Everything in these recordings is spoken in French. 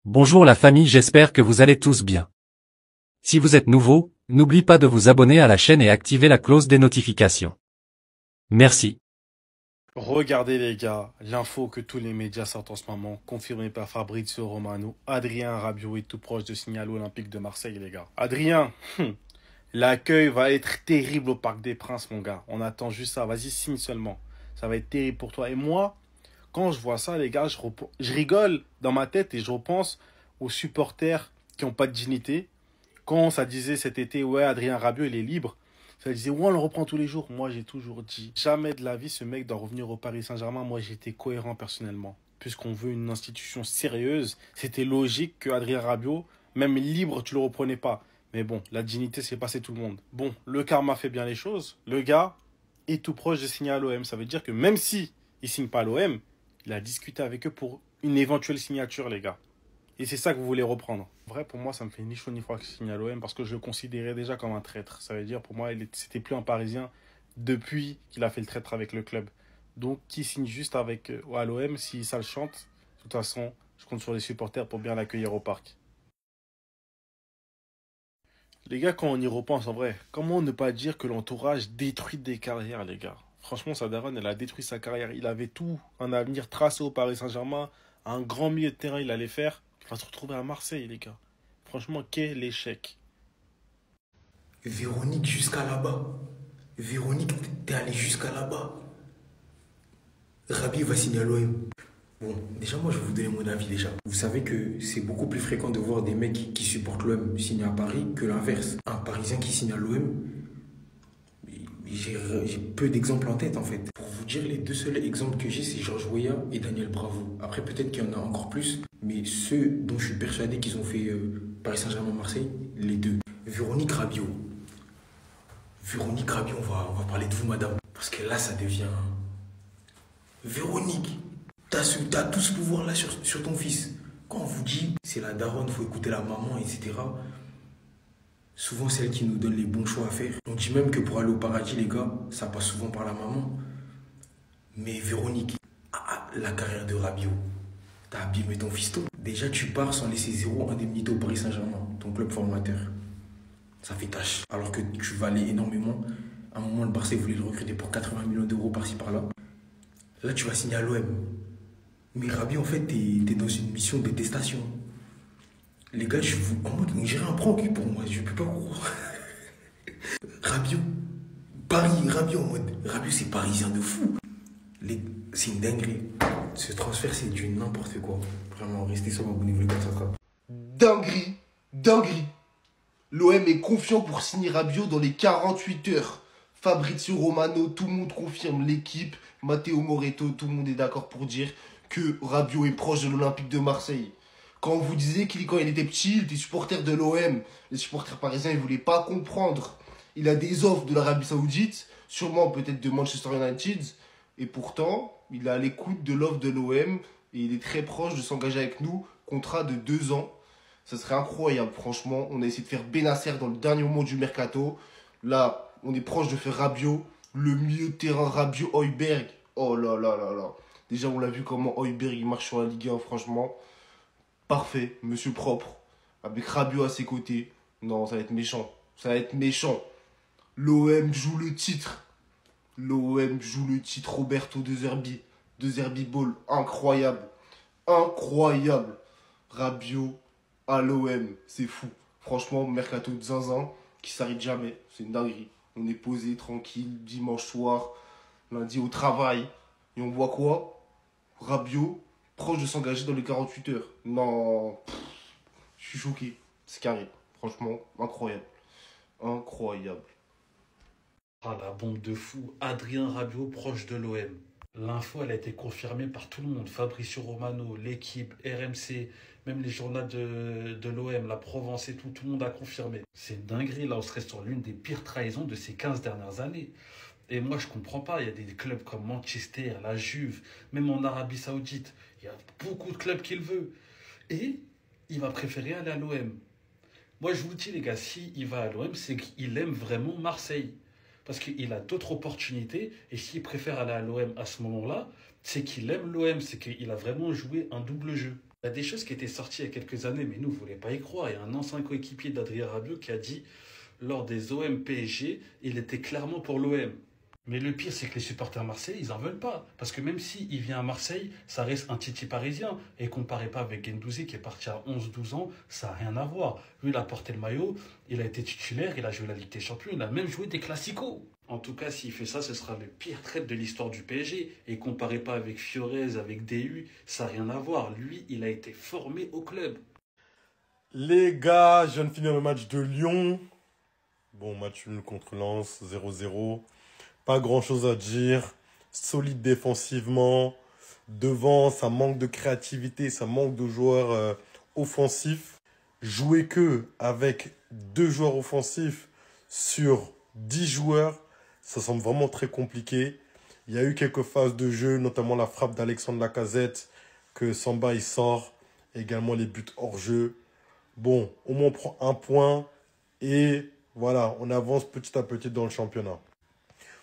Bonjour la famille, j'espère que vous allez tous bien. Si vous êtes nouveau, n'oublie pas de vous abonner à la chaîne et activer la cloche des notifications. Merci. Regardez les gars, l'info que tous les médias sortent en ce moment, confirmée par Fabrizio Romano, Adrien Rabiot est tout proche de signer à l'Olympique de Marseille les gars. Adrien, l'accueil va être terrible au Parc des Princes mon gars, on attend juste ça, vas-y signe seulement, ça va être terrible pour toi. Et moi, quand je vois ça les gars, je rigole dans ma tête et je repense aux supporters qui n'ont pas de dignité. Quand ça disait cet été, ouais Adrien Rabiot il est libre, ça disait, ouais, on le reprend tous les jours. Moi, j'ai toujours dit, jamais de la vie, ce mec doit revenir au Paris Saint-Germain. Moi, j'étais cohérent personnellement. Puisqu'on veut une institution sérieuse, c'était logique que Adrien Rabiot, même libre, tu le reprenais pas. Mais bon, la dignité, c'est passé tout le monde. Bon, le karma fait bien les choses. Le gars est tout proche de signer à l'OM. Ça veut dire que même si il signe pas à l'OM, il a discuté avec eux pour une éventuelle signature, les gars. Et c'est ça que vous voulez reprendre. En vrai, pour moi, ça me fait ni chaud ni froid qu'il signe à l'OM parce que je le considérais déjà comme un traître. Ça veut dire, pour moi, c'était plus un Parisien depuis qu'il a fait le traître avec le club. Donc, qui signe juste avec à l'OM, si ça le chante, de toute façon, je compte sur les supporters pour bien l'accueillir au parc. Les gars, quand on y repense, en vrai, comment ne pas dire que l'entourage détruit des carrières, les gars? Franchement, sa daronne, elle a détruit sa carrière. Il avait tout, un avenir tracé au Paris Saint-Germain, un grand milieu de terrain, il allait faire. Il va se retrouver à Marseille, les gars. Franchement, quel échec. Véronique jusqu'à là-bas. Véronique, t'es allé jusqu'à là-bas. Rabi va signer à l'OM. Bon, déjà, moi, je vais vous donner mon avis déjà. Vous savez que c'est beaucoup plus fréquent de voir des mecs qui supportent l'OM signer à Paris que l'inverse. Un Parisien qui signe à l'OM, j'ai peu d'exemples en tête en fait. Pour vous dire, les deux seuls exemples que j'ai, c'est Georges Weah et Daniel Bravo. Après, peut-être qu'il y en a encore plus, mais ceux dont je suis persuadé qu'ils ont fait Paris Saint-Germain-Marseille, les deux. Véronique Rabiot. Véronique Rabiot, on va parler de vous, madame. Parce que là, ça devient. Véronique, t'as tout ce pouvoir-là sur ton fils. Quand on vous dit, c'est la daronne, faut écouter la maman, etc. Souvent, c'est elle qui nous donne les bons choix à faire. On dit même que pour aller au paradis, les gars, ça passe souvent par la maman. Mais Véronique, la carrière de Rabiot, t'as abîmé ton fiston. Déjà, tu pars sans laisser zéro indemnité au Paris Saint-Germain, ton club formateur. Ça fait tâche. Alors que tu valais énormément. À un moment, le Barça voulait le recruter pour 80 millions d'euros par-ci par-là. Là, tu vas signer à l'OM. Mais Rabiot, en fait, t'es dans une mission de détestation. Les gars, en mode, on dirait un prank pour moi. Je peux pas croire. Rabiot, Paris, Rabiot en mode. Rabiot, c'est parisien de fou. C'est une dinguerie. Ce transfert, c'est du n'importe quoi. Vraiment, restez sur vos niveau, les gars, ça sera. Dinguerie, dinguerie. L'OM est confiant pour signer Rabiot dans les 48 heures. Fabrizio Romano, tout le monde confirme l'équipe. Matteo Moretto, tout le monde est d'accord pour dire que Rabiot est proche de l'Olympique de Marseille. Quand on vous disait quand il était petit, il était supporter de l'OM. Les supporters parisiens, ils ne voulaient pas comprendre. Il a des offres de l'Arabie Saoudite, sûrement peut-être de Manchester United. Et pourtant, il est à l'écoute de l'offre de l'OM et il est très proche de s'engager avec nous. Contrat de 2 ans. Ça serait incroyable, franchement. On a essayé de faire Benacer dans le dernier moment du mercato. Là, on est proche de faire Rabiot. Le milieu de terrain Rabiot, Højbjerg. Oh là là là là. Déjà, on l'a vu comment Højbjerg il marche sur la Ligue 1, franchement. Parfait, monsieur propre. Avec Rabiot à ses côtés. Non, ça va être méchant. Ça va être méchant. L'OM joue le titre. L'OM joue le titre. Roberto De Zerbi. De Zerbi Ball. Incroyable. Incroyable. Rabiot à l'OM. C'est fou. Franchement, mercato de zinzin qui s'arrête jamais. C'est une dinguerie. On est posé, tranquille, dimanche soir, lundi au travail. Et on voit quoi? Rabiot, proche de s'engager dans les 48 heures. Non, je suis choqué. C'est carré. Franchement, incroyable. Incroyable. Ah, la bombe de fou, Adrien Rabiot proche de l'OM. L'info, elle a été confirmée par tout le monde. Fabricio Romano, l'équipe, RMC, même les journaux de l'OM, la Provence et tout, tout le monde a confirmé. C'est une dinguerie, là, on serait sur l'une des pires trahisons de ces 15 dernières années. Et moi, je comprends pas, il y a des clubs comme Manchester, la Juve, même en Arabie Saoudite, il y a beaucoup de clubs qui le veulent. Et il va préférer aller à l'OM. Moi, je vous dis, les gars, s'il va à l'OM, c'est qu'il aime vraiment Marseille. Parce qu'il a d'autres opportunités. Et s'il préfère aller à l'OM à ce moment-là, c'est qu'il aime l'OM. C'est qu'il a vraiment joué un double jeu. Il y a des choses qui étaient sorties il y a quelques années, mais nous, on ne voulait pas y croire. Il y a un ancien coéquipier d'Adrien Rabiot qui a dit, lors des OM PSG, il était clairement pour l'OM. Mais le pire, c'est que les supporters marseillais, ils en veulent pas. Parce que même s'il vient à Marseille, ça reste un Titi parisien. Et comparé pas avec Guendouzi qui est parti à 11-12 ans, ça n'a rien à voir. Lui, il a porté le maillot, il a été titulaire, il a joué la Ligue des Champions, il a même joué des classicos. En tout cas, s'il fait ça, ce sera le pire trade de l'histoire du PSG. Et comparé pas avec Fiorez, avec DU, ça n'a rien à voir. Lui, il a été formé au club. Les gars, je viens de finir le match de Lyon. Bon, match nul contre Lens, 0-0. Pas grand-chose à dire. Solide défensivement. Devant, ça manque de créativité, ça manque de joueurs offensifs. Jouer que avec 2 joueurs offensifs sur 10 joueurs, ça semble vraiment très compliqué. Il y a eu quelques phases de jeu, notamment la frappe d'Alexandre Lacazette, que Samba il sort. Également les buts hors jeu. Bon, au moins on prend 1 point. Et voilà, on avance petit à petit dans le championnat.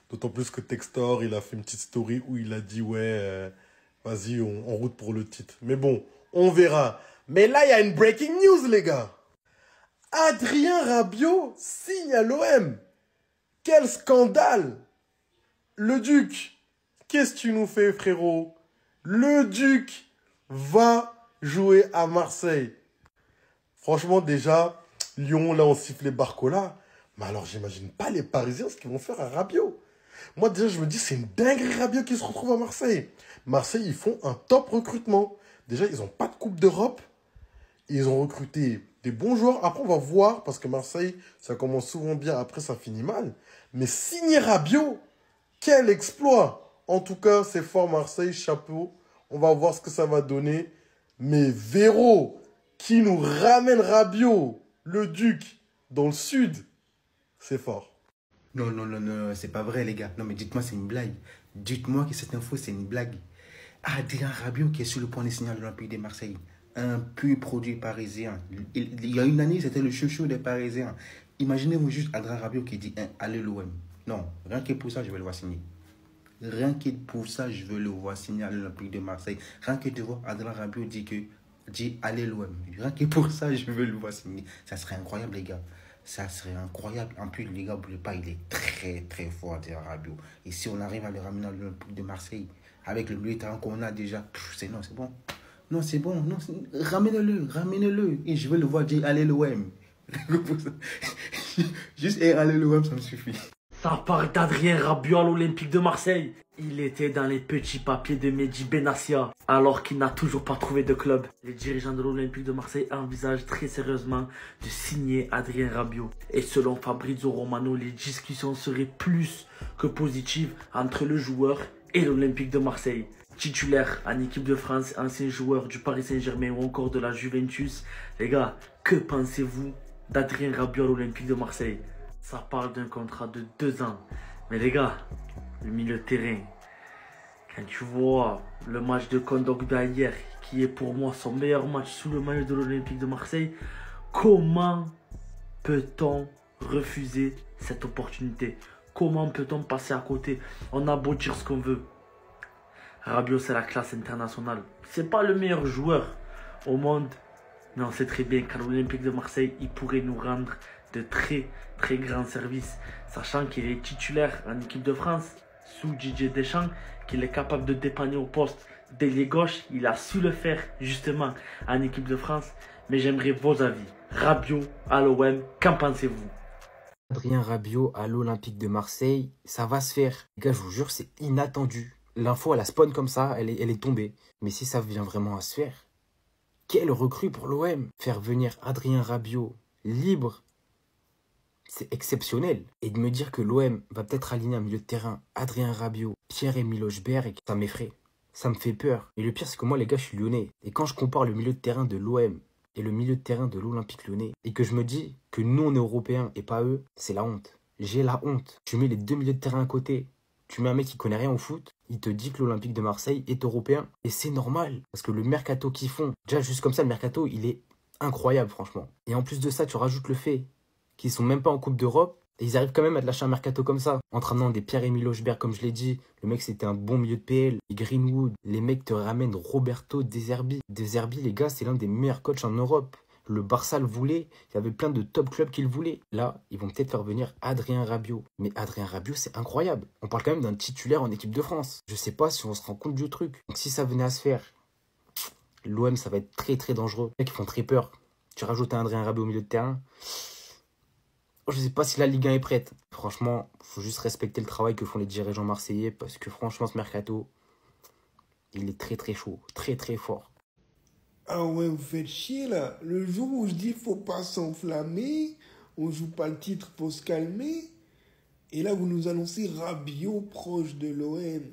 D'autant plus que Textor, il a fait une petite story où il a dit, ouais, vas-y, en route pour le titre. Mais bon, on verra. Mais là, il y a une breaking news, les gars. Adrien Rabiot signe à l'OM. Quel scandale! Le Duc, qu'est-ce que tu nous fais, frérot? Le Duc va jouer à Marseille. Franchement, déjà, Lyon, là, on siffle les Barcola. Mais alors, j'imagine pas les Parisiens ce qu'ils vont faire à Rabiot. Moi, déjà, je me dis, c'est une dinguerie Rabiot qui se retrouve à Marseille. Marseille, ils font un top recrutement. Déjà, ils n'ont pas de Coupe d'Europe. Ils ont recruté des bons joueurs. Après, on va voir, parce que Marseille, ça commence souvent bien, après, ça finit mal. Mais signer Rabiot, quel exploit! En tout cas, c'est fort Marseille, chapeau. On va voir ce que ça va donner. Mais Véro, qui nous ramène Rabiot, le Duc, dans le sud, c'est fort. Non, non, non, non, c'est pas vrai, les gars. Non, mais dites-moi, c'est une blague. Dites-moi que cette info, c'est une blague. Adrien Rabiot qui est sur le point de signer à l'Olympique de Marseille. Un pur produit parisien. Il y a une année, c'était le chouchou des Parisiens. Imaginez-vous juste Adrien Rabiot qui dit allez l'OM. Non, rien que pour ça, je vais le voir signer. Rien que pour ça, je veux le voir signer à l'Olympique de Marseille. Rien que de voir Adrien Rabiot dit allez l'OM. Rien que pour ça, je veux le voir signer. Ça serait incroyable, les gars. Ça serait incroyable. En plus, les gars, n'oubliez pas, il est très, très fort, Adrien Rabiot. Et si on arrive à le ramener à l'Olympique de Marseille, avec le milieu de terrain qu'on a déjà, c'est bon. Non, c'est bon. Non, ramenez-le. Et je veux le voir dire allez l'OM. Juste allez l'OM, ça me suffit. Ça parle d'Adrien Rabiot à l'Olympique de Marseille. Il était dans les petits papiers de Mehdi Benassia, alors qu'il n'a toujours pas trouvé de club. Les dirigeants de l'Olympique de Marseille envisagent très sérieusement de signer Adrien Rabiot. Et selon Fabrizio Romano, les discussions seraient plus que positives entre le joueur et l'Olympique de Marseille. Titulaire en équipe de France, ancien joueur du Paris Saint-Germain ou encore de la Juventus. Les gars, que pensez-vous d'Adrien Rabiot à l'Olympique de Marseille? Ça parle d'un contrat de 2 ans. Mais les gars, le milieu de terrain, quand tu vois le match de Kondogbia hier, qui est pour moi son meilleur match sous le maillot de l'Olympique de Marseille, comment peut-on refuser cette opportunité? Comment peut-on passer à côté? On a beau dire ce qu'on veut. Rabiot, c'est la classe internationale. C'est pas le meilleur joueur au monde, mais on sait très bien qu'à l'Olympique de Marseille, il pourrait nous rendre de très très grands services, sachant qu'il est titulaire en équipe de France sous Didier Deschamps, qu'il est capable de dépanner au poste d'ailier gauche. Il a su le faire justement en équipe de France. Mais j'aimerais vos avis. Rabiot à l'OM, qu'en pensez-vous? Adrien Rabiot à l'Olympique de Marseille, ça va se faire. Les gars, je vous jure, c'est inattendu. L'info, elle a spawn comme ça, elle est tombée. Mais si ça vient vraiment à se faire, quelle recrue pour l'OM! Faire venir Adrien Rabiot libre, c'est exceptionnel. Et de me dire que l'OM va peut-être aligner un milieu de terrain, Adrien Rabiot, Pierre-Emile Hojbjerg, ça m'effraie. Ça me fait peur. Et le pire, c'est que moi, les gars, je suis lyonnais. Et quand je compare le milieu de terrain de l'OM et le milieu de terrain de l'Olympique lyonnais, et que je me dis que nous, on est européens et pas eux, c'est la honte. J'ai la honte. Tu mets les 2 milieux de terrain à côté, tu mets un mec qui connaît rien au foot, il te dit que l'Olympique de Marseille est européen. Et c'est normal. Parce que le mercato qu'ils font, déjà juste comme ça, le mercato, il est incroyable, franchement. Et en plus de ça, tu rajoutes le fait qu'ils sont même pas en Coupe d'Europe. Et ils arrivent quand même à te lâcher un mercato comme ça, en te ramenant des Pierre-Emile Hochberg, comme je l'ai dit. Le mec, c'était un bon milieu de PL. Et Greenwood, les mecs te ramènent Roberto De Zerbi. De Zerbi, les gars, c'est l'un des meilleurs coachs en Europe. Le Barça le voulait, il y avait plein de top clubs qui le voulaient. Là, ils vont peut-être faire venir Adrien Rabiot. Mais Adrien Rabiot, c'est incroyable. On parle quand même d'un titulaire en équipe de France. Je sais pas si on se rend compte du truc. Donc si ça venait à se faire, l'OM, ça va être très très dangereux. Les mecs, ils font très peur. Tu rajoutes un Adrien Rabiot au milieu de terrain. Je sais pas si la Ligue 1 est prête. Franchement, faut juste respecter le travail que font les dirigeants marseillais parce que franchement, ce mercato, il est très très chaud, très très fort. Ah ouais, vous faites chier là. Le jour où je dis faut pas s'enflammer, on joue pas le titre pour se calmer. Et là, vous nous annoncez Rabiot proche de l'OM.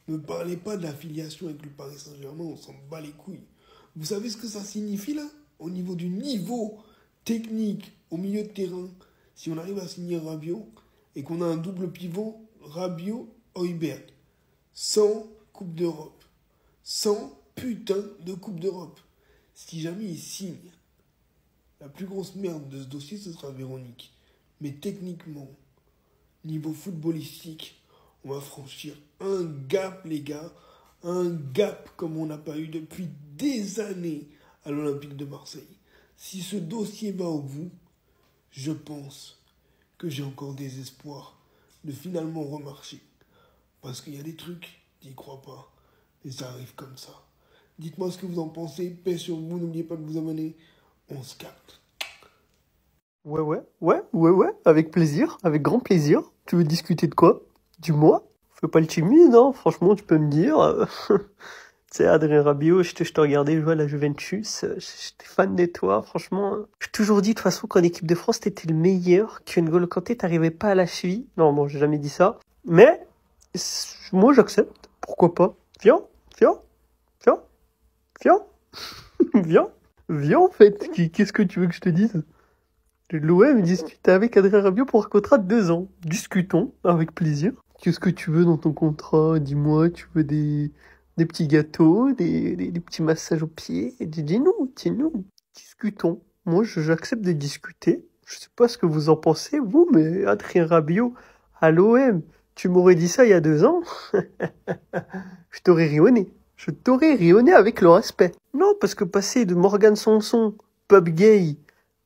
Ne parlez pas de l'affiliation avec le Paris Saint-Germain, on s'en bat les couilles. Vous savez ce que ça signifie là? Au niveau du niveau technique au milieu de terrain, si on arrive à signer Rabiot et qu'on a un double pivot, Rabiot-Højbjerg, sans Coupe d'Europe, sans putain de Coupe d'Europe. Si jamais il signe, la plus grosse merde de ce dossier, ce sera Véronique. Mais techniquement, niveau footballistique, on va franchir un gap, les gars. Un gap comme on n'a pas eu depuis des années à l'Olympique de Marseille. Si ce dossier va au bout, je pense que j'ai encore des espoirs de finalement remarcher. Parce qu'il y a des trucs, j'y crois pas. Et ça arrive comme ça. Dites-moi ce que vous en pensez. Paix sur vous, n'oubliez pas de vous abonner. On se capte. Ouais, avec plaisir, avec grand plaisir. Tu veux discuter de quoi? Dis-moi. Fais pas le timide, hein. Franchement, tu peux me dire. Tu sais, Adrien Rabiot, je te regardais jouer à la Juventus. J'étais fan de toi, franchement. J'ai toujours dit, de toute façon, qu'en équipe de France, t'étais le meilleur. Que N'Golo Kanté, t'arrivais pas à la cheville. Non, bon, j'ai jamais dit ça. Mais, moi, j'accepte. Pourquoi pas? Viens. Viens, en fait. Qu'est-ce que tu veux que je te dise? L'OM discute avec Adrien Rabiot pour un contrat de 2 ans. Discutons, avec plaisir. Qu'est-ce que tu veux dans ton contrat? Dis-moi, tu veux des petits gâteaux, des petits massages aux pieds? Dis-nous. Discutons. Moi, j'accepte de discuter. Je sais pas ce que vous en pensez, vous, mais Adrien Rabiot à l'OM, tu m'aurais dit ça il y a 2 ans. Je t'aurais rionné. Je t'aurais rionné avec le respect. Non, parce que passer de Morgan Sanson, pub gay,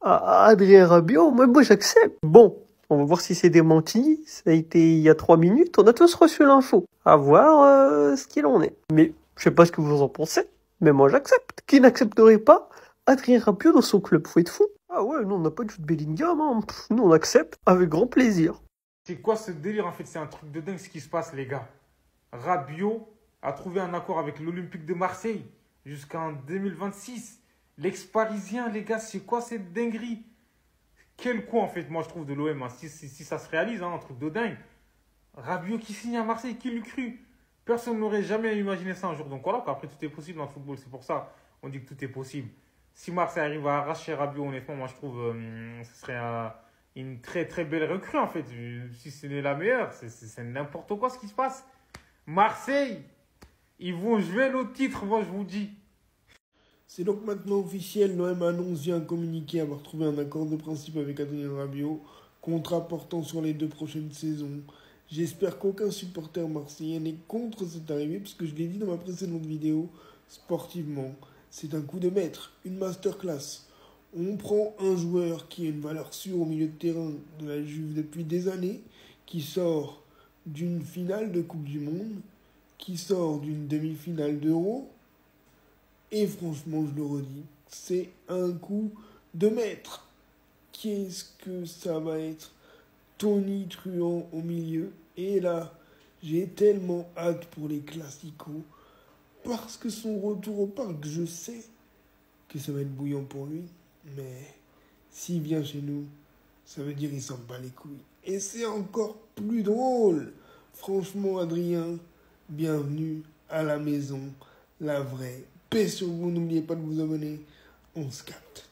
à Adrien Rabiot, moi j'accepte. Bon, on va voir si c'est démenti. Ça a été il y a 3 minutes. On a tous reçu l'info. À voir ce qu'il en est. Mais je sais pas ce que vous en pensez. Mais moi j'accepte. Qui n'accepterait pas Adrien Rabiot dans son club? Faut être fou. Ah ouais, nous on n'a pas de Jude Bellingham. Hein. Nous on accepte avec grand plaisir. C'est quoi ce délire en fait? C'est un truc de dingue ce qui se passe les gars. Rabiot a trouvé un accord avec l'Olympique de Marseille jusqu'en 2026. L'ex-parisien les gars, c'est quoi cette dinguerie? Quel coup en fait moi je trouve de l'OM, hein. Si ça se réalise, hein, un truc de dingue. Rabiot qui signe à Marseille, qui l'eût cru? Personne n'aurait jamais imaginé ça un jour. Donc voilà, après tout est possible dans le football, c'est pour ça on dit que tout est possible. Si Marseille arrive à arracher Rabiot, honnêtement, moi je trouve ce serait une très très belle recrue en fait. Si ce n'est la meilleure, c'est n'importe quoi ce qui se passe. Marseille, ils vont jouer le titre, moi je vous dis. C'est donc maintenant officiel, l'OM annonce via un communiqué avoir trouvé un accord de principe avec Adrien Rabiot, contrat portant sur les 2 prochaines saisons. J'espère qu'aucun supporter marseillais n'est contre cette arrivée, parce que je l'ai dit dans ma précédente vidéo, sportivement, c'est un coup de maître, une masterclass. On prend un joueur qui a une valeur sûre au milieu de terrain de la Juve depuis des années, qui sort d'une finale de Coupe du Monde, qui sort d'une demi-finale d'Euro, et franchement, je le redis, c'est un coup de maître. Qu'est-ce que ça va être? Tony Truant au milieu. Et là, j'ai tellement hâte pour les classicos. Parce que son retour au parc, je sais que ça va être bouillant pour lui. Mais s'il vient chez nous, ça veut dire qu'il s'en bat les couilles. Et c'est encore plus drôle. Franchement, Adrien, bienvenue à la maison. La vraie. Paix sur vous, n'oubliez pas de vous abonner. On se capte.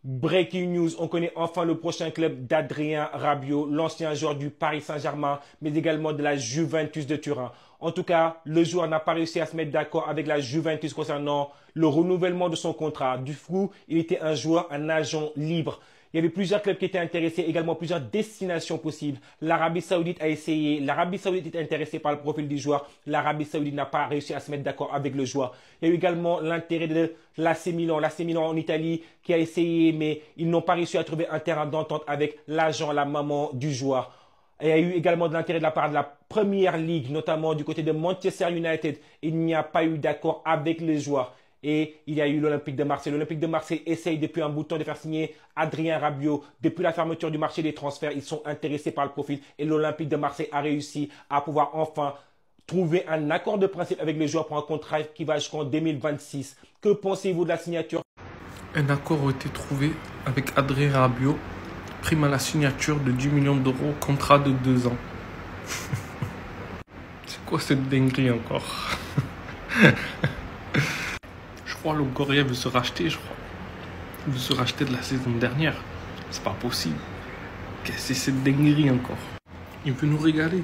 Breaking news, on connaît enfin le prochain club d'Adrien Rabiot, l'ancien joueur du Paris Saint-Germain, mais également de la Juventus de Turin. En tout cas, le joueur n'a pas réussi à se mettre d'accord avec la Juventus concernant le renouvellement de son contrat. Du coup, il était un joueur, un agent libre. Il Il y avait plusieurs clubs qui étaient intéressés, également plusieurs destinations possibles. L'Arabie Saoudite a essayé. L'Arabie Saoudite est intéressée par le profil du joueur. L'Arabie Saoudite n'a pas réussi à se mettre d'accord avec le joueur. Il y a eu également l'intérêt de l'AC Milan. L'AC Milan en Italie qui a essayé, mais ils n'ont pas réussi à trouver un terrain d'entente avec l'agent, la maman du joueur. Il y a eu également de l'intérêt de la part de la Première Ligue, notamment du côté de Manchester United. Il n'y a pas eu d'accord avec les joueurs. Et il y a eu l'Olympique de Marseille. L'Olympique de Marseille essaye depuis un bout de temps de faire signer Adrien Rabiot. Depuis la fermeture du marché des transferts, ils sont intéressés par le profil. Et l'Olympique de Marseille a réussi à pouvoir enfin trouver un accord de principe avec les joueurs pour un contrat qui va jusqu'en 2026. Que pensez-vous de la signature? Un accord a été trouvé avec Adrien Rabiot. Prime à la signature de 10 millions d'euros, contrat de 2 ans. C'est quoi cette dinguerie encore? Je crois que Longoria veut se racheter, je crois. Il veut se racheter de la saison dernière. C'est pas possible. Qu'est-ce que c'est cette dinguerie encore? Il veut nous régaler.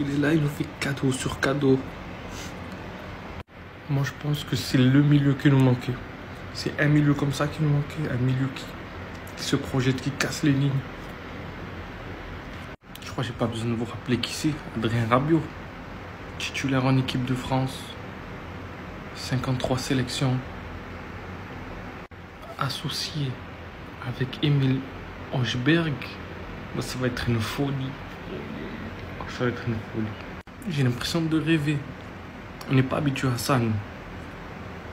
Il est là, il nous fait cadeau sur cadeau. Moi, je pense que c'est le milieu qui nous manquait. C'est un milieu comme ça qui nous manquait. Un milieu qui se projette, qui casse les lignes. Je crois que j'ai pas besoin de vous rappeler qui c'est. Adrien Rabiot. Titulaire en équipe de France. 53 sélections. Associé avec Emile Hochberg. Ça va être une folie. Ça va être une folie. J'ai l'impression de rêver. On n'est pas habitué à ça, nous.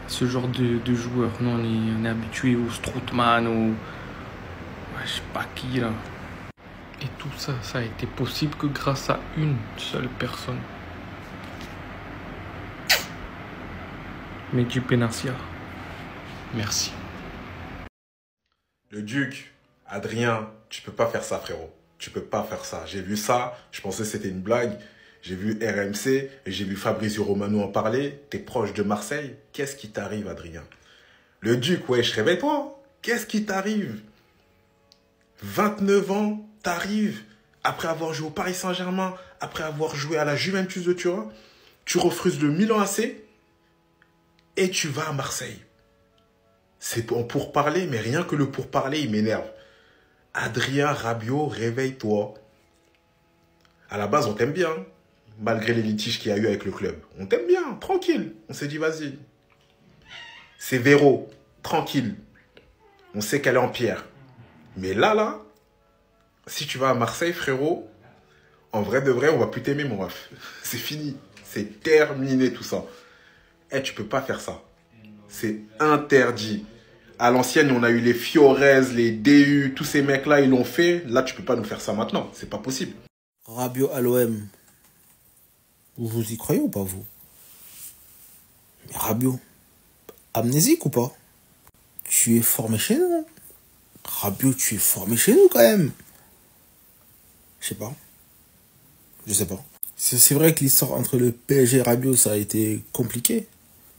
Ce genre de joueur. Non, on est habitué au Strootman, au... Ouais, je sais pas qui, là. Et tout ça, ça a été possible que grâce à une seule personne. Mehdi Benassia. Merci. Le Duc, Adrien, tu peux pas faire ça, frérot. Tu peux pas faire ça. J'ai vu ça, je pensais que c'était une blague. J'ai vu RMC et j'ai vu Fabrizio Romano en parler. T'es proche de Marseille. Qu'est-ce qui t'arrive, Adrien? Le Duc, wesh, réveille-toi. Qu'est-ce qui t'arrive? 29 ans, t'arrives après avoir joué au Paris Saint-Germain, après avoir joué à la Juventus de Turin. Tu refuses le Milan AC et tu vas à Marseille. C'est pour parler, mais rien que le pourparler, il m'énerve. Adrien Rabiot, réveille-toi. À la base, on t'aime bien, malgré les litiges qu'il y a eu avec le club. On t'aime bien, tranquille. On s'est dit, vas-y. C'est Véro, tranquille. On sait qu'elle est en pierre. Mais là, si tu vas à Marseille, frérot, en vrai de vrai, on va plus t'aimer, mon ref. C'est fini. C'est terminé, tout ça. Eh, tu peux pas faire ça. C'est interdit. À l'ancienne, on a eu les Fiores, les DU, tous ces mecs-là, ils l'ont fait. Là, tu peux pas nous faire ça maintenant. C'est pas possible. Rabiot à l'OM. Vous y croyez ou pas, vous? Mais Rabiot, amnésique ou pas? Tu es formé chez nous. Rabiot, tu es formé chez nous quand même. Je sais pas. Je sais pas. C'est vrai que l'histoire entre le PSG et Rabiot, ça a été compliqué.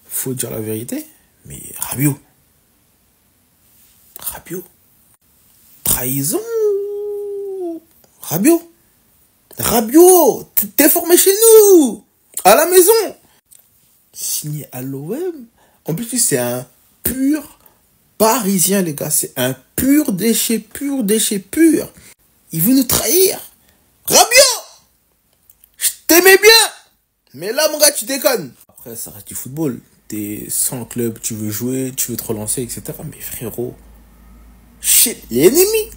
Faut dire la vérité. Mais Rabiot. Trahison. Rabiot, t'es formé chez nous. À la maison. Signé à l'OM. En plus, c'est un pur Parisien, les gars. C'est un pur déchet. Il veut nous trahir. Rabiot, je t'aimais bien. Mais là, mon gars, tu déconnes. Après, ça reste du football. T'es sans club, tu veux jouer, tu veux te relancer, etc. Mais frérot, chez l'ennemi.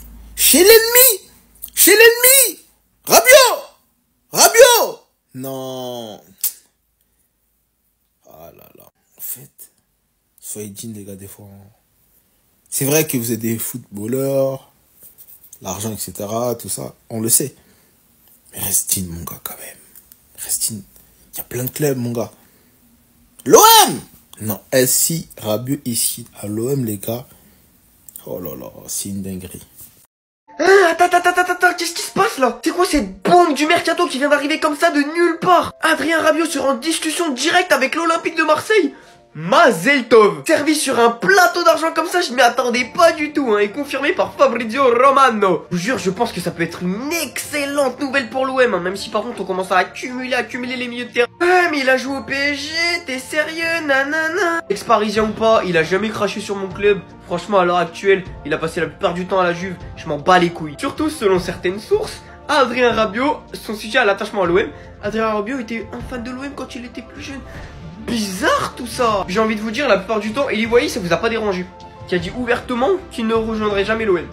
Rabiot. Non. Ah là là. En fait, soyez dignes, les gars, des fois. C'est vrai que vous êtes des footballeurs, l'argent, etc., tout ça, on le sait. Mais reste digne, mon gars, quand même. Reste digne. Il y a plein de clubs, mon gars. L'OM! Non, si Rabiot ici, à l'OM, les gars. Oh là là, c'est une dinguerie. Attends, qu'est-ce qui se passe là? C'est quoi cette bombe du mercato qui vient d'arriver comme ça de nulle part? Adrien Rabiot sera en discussion directe avec l'Olympique de Marseille? Mazel Tov. Servi sur un plateau d'argent comme ça, je m'y attendais pas du tout, hein, et confirmé par Fabrizio Romano. Je vous jure, je pense que ça peut être une excellente nouvelle pour l'OM, hein, même si par contre on commence à accumuler les milieux de terrain. Ouais, mais il a joué au PSG, t'es sérieux, nanana. Ex-parisien ou pas, il a jamais craché sur mon club. Franchement, à l'heure actuelle, il a passé la plupart du temps à la Juve, je m'en bats les couilles. Surtout, selon certaines sources, Adrien Rabiot, son sujet à l'attachement à l'OM, Adrien Rabiot était un fan de l'OM quand il était plus jeune. Bizarre tout ça. J'ai envie de vous dire, la plupart du temps, Eli Wahi, ça vous a pas dérangé. Qui a dit ouvertement qu'il ne rejoindrait jamais l'OM.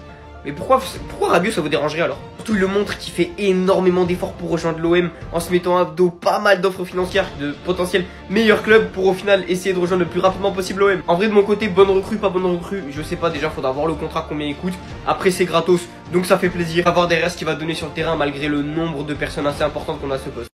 Mais pourquoi Rabiot ça vous dérangerait alors? Surtout il le montre qu'il fait énormément d'efforts pour rejoindre l'OM en se mettant à dos pas mal d'offres financières de potentiels meilleurs clubs pour au final essayer de rejoindre le plus rapidement possible l'OM. En vrai de mon côté, bonne recrue, pas bonne recrue, je sais pas, déjà faudra voir le contrat combien il coûte. Après c'est gratos, donc ça fait plaisir. Avoir des restes qui va donner sur le terrain malgré le nombre de personnes assez importantes qu'on a à ce poste.